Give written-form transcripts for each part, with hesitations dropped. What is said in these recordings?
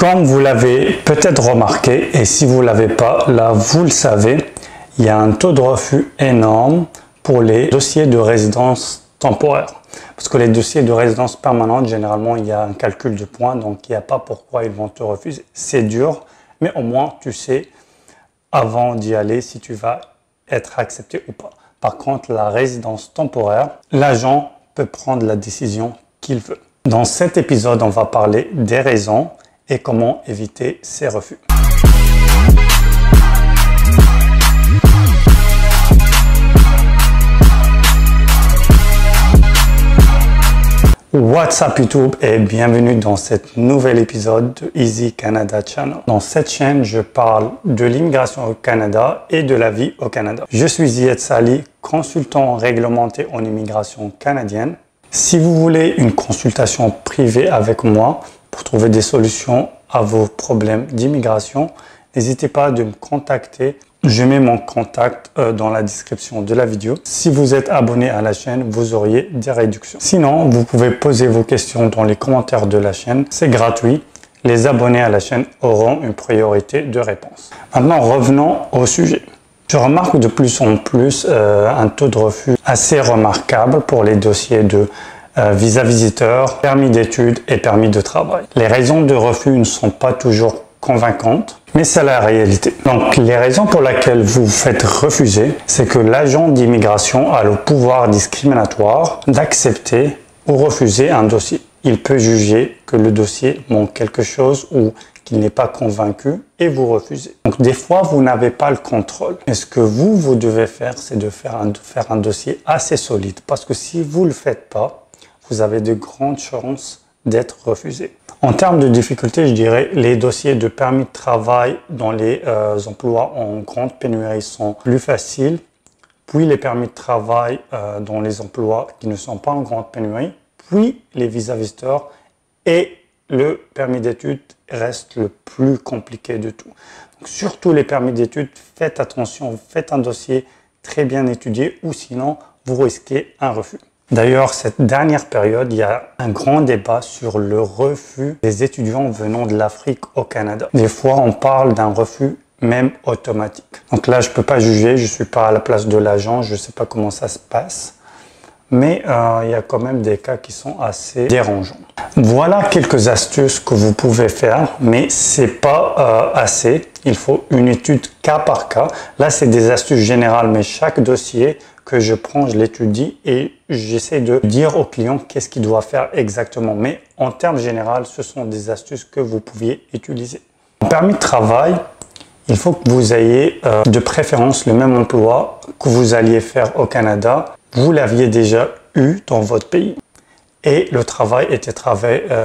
Comme vous l'avez peut-être remarqué, et si vous ne l'avez pas, là vous le savez, il y a un taux de refus énorme pour les dossiers de résidence temporaire. Parce que les dossiers de résidence permanente, généralement, il y a un calcul de points, donc il n'y a pas pourquoi ils vont te refuser. C'est dur, mais au moins tu sais avant d'y aller si tu vas être accepté ou pas. Par contre, la résidence temporaire, l'agent peut prendre la décision qu'il veut. Dans cet épisode, on va parler des raisons et comment éviter ces refus. What's up YouTube et bienvenue dans cet nouvel épisode de Easy Canada Channel. Dans cette chaîne, je parle de l'immigration au Canada et de la vie au Canada. Je suis Zied Sali, consultant réglementé en immigration canadienne. Si vous voulez une consultation privée avec moi pour trouver des solutions à vos problèmes d'immigration, n'hésitez pas de me contacter. Je mets mon contact dans la description de la vidéo. Si vous êtes abonné à la chaîne, vous auriez des réductions. Sinon, vous pouvez poser vos questions dans les commentaires de la chaîne. C'est gratuit. Les abonnés à la chaîne auront une priorité de réponse. Maintenant, revenons au sujet. Je remarque de plus en plus un taux de refus assez remarquable pour les dossiers de visa visiteur, permis d'études et permis de travail. Les raisons de refus ne sont pas toujours convaincantes, mais c'est la réalité. Donc, les raisons pour lesquelles vous vous faites refuser, c'est que l'agent d'immigration a le pouvoir discriminatoire d'accepter ou refuser un dossier. Il peut juger que le dossier manque quelque chose ou qu'il n'est pas convaincu et vous refusez. Donc, des fois, vous n'avez pas le contrôle. Et ce que vous devez faire, c'est de faire un dossier assez solide. Parce que si vous ne le faites pas, vous avez de grandes chances d'être refusé. En termes de difficulté, je dirais les dossiers de permis de travail dans les emplois en grande pénurie sont plus faciles. Puis les permis de travail dans les emplois qui ne sont pas en grande pénurie. Puis les visas visiteurs et le permis d'études reste le plus compliqué de tout. Donc, surtout les permis d'études, faites attention, faites un dossier très bien étudié ou sinon vous risquez un refus. D'ailleurs, cette dernière période, il y a un grand débat sur le refus des étudiants venant de l'Afrique au Canada. Des fois, on parle d'un refus même automatique. Donc là, je ne peux pas juger, je ne suis pas à la place de l'agent, je ne sais pas comment ça se passe. Mais il y a quand même des cas qui sont assez dérangeants. Voilà quelques astuces que vous pouvez faire, mais ce n'est pas assez. Il faut une étude cas par cas. Là, c'est des astuces générales, mais chaque dossier que je prends, je l'étudie et j'essaie de dire au client qu'est-ce qu'il doit faire exactement. Mais en termes généraux, ce sont des astuces que vous pouviez utiliser. En permis de travail, il faut que vous ayez de préférence le même emploi que vous alliez faire au Canada. Vous l'aviez déjà eu dans votre pays et le travail était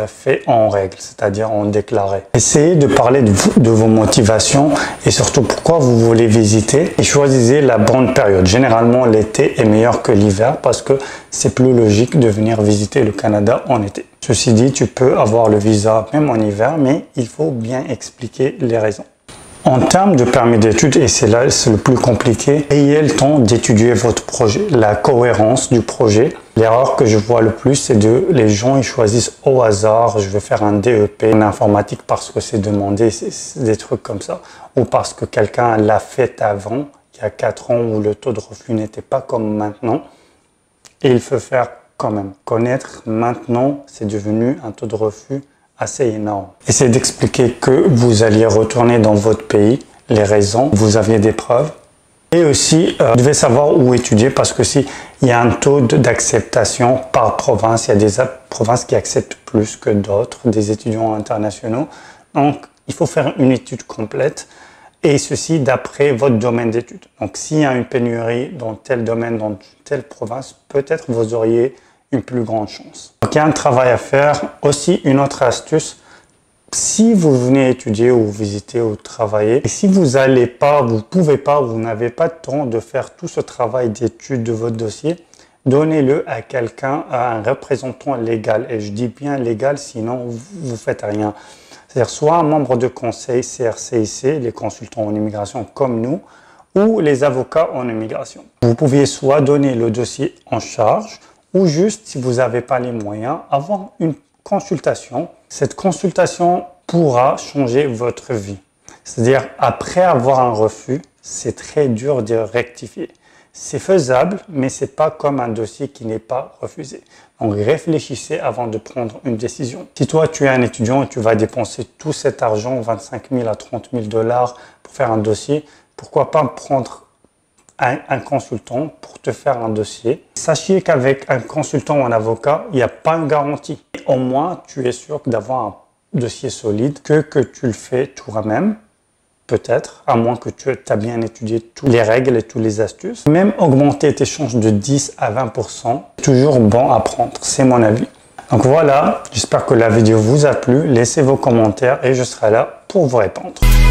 fait en règle, c'est-à-dire en déclaré. Essayez de parler de vos motivations et surtout pourquoi vous voulez visiter et choisissez la bonne période. Généralement, l'été est meilleur que l'hiver parce que c'est plus logique de venir visiter le Canada en été. Ceci dit, tu peux avoir le visa même en hiver, mais il faut bien expliquer les raisons. En termes de permis d'études, et c'est là c'est le plus compliqué, ayez le temps d'étudier votre projet, la cohérence du projet. L'erreur que je vois le plus, c'est les gens ils choisissent au hasard, je vais faire un DEP en informatique parce que c'est demandé, c'est des trucs comme ça, ou parce que quelqu'un l'a fait avant, il y a 4 ans où le taux de refus n'était pas comme maintenant, et il faut faire quand même. Connaître maintenant, c'est devenu un taux de refus assez énorme. Essayez d'expliquer que vous alliez retourner dans votre pays, les raisons, vous aviez des preuves. Et aussi, vous devez savoir où étudier parce que s'il y a un taux d'acceptation par province, il y a des provinces qui acceptent plus que d'autres, des étudiants internationaux. Donc, il faut faire une étude complète et ceci d'après votre domaine d'études. Donc, s'il y a une pénurie dans tel domaine, dans telle province, peut-être vous auriez une plus grande chance. Donc, il y a un travail à faire. Aussi, une autre astuce, si vous venez étudier ou visiter ou travailler, et si vous n'allez pas, vous ne pouvez pas, vous n'avez pas de temps de faire tout ce travail d'étude de votre dossier, donnez-le à quelqu'un, à un représentant légal. Et je dis bien légal, sinon vous ne faites rien. C'est-à-dire soit un membre de conseil CRCIC, les consultants en immigration comme nous, ou les avocats en immigration. Vous pouviez soit donner le dossier en charge, ou juste, si vous n'avez pas les moyens, avoir une consultation. Cette consultation, pourra changer votre vie. C'est-à-dire, après avoir un refus, c'est très dur de rectifier. C'est faisable, mais ce n'est pas comme un dossier qui n'est pas refusé. Donc, réfléchissez avant de prendre une décision. Si toi, tu es un étudiant et tu vas dépenser tout cet argent, 25 000 à 30 000 $ pour faire un dossier, pourquoi pas prendre un consultant pour te faire un dossier. Sachez qu'avec un consultant ou un avocat, il n'y a pas une garantie. Au moins, tu es sûr d'avoir un dossier solide que tu le fais toi-même. Peut-être, à moins que tu as bien étudié toutes les règles et toutes les astuces. Même augmenter tes chances de 10 à 20%, toujours bon à prendre, c'est mon avis. Donc voilà, j'espère que la vidéo vous a plu. Laissez vos commentaires et je serai là pour vous répondre.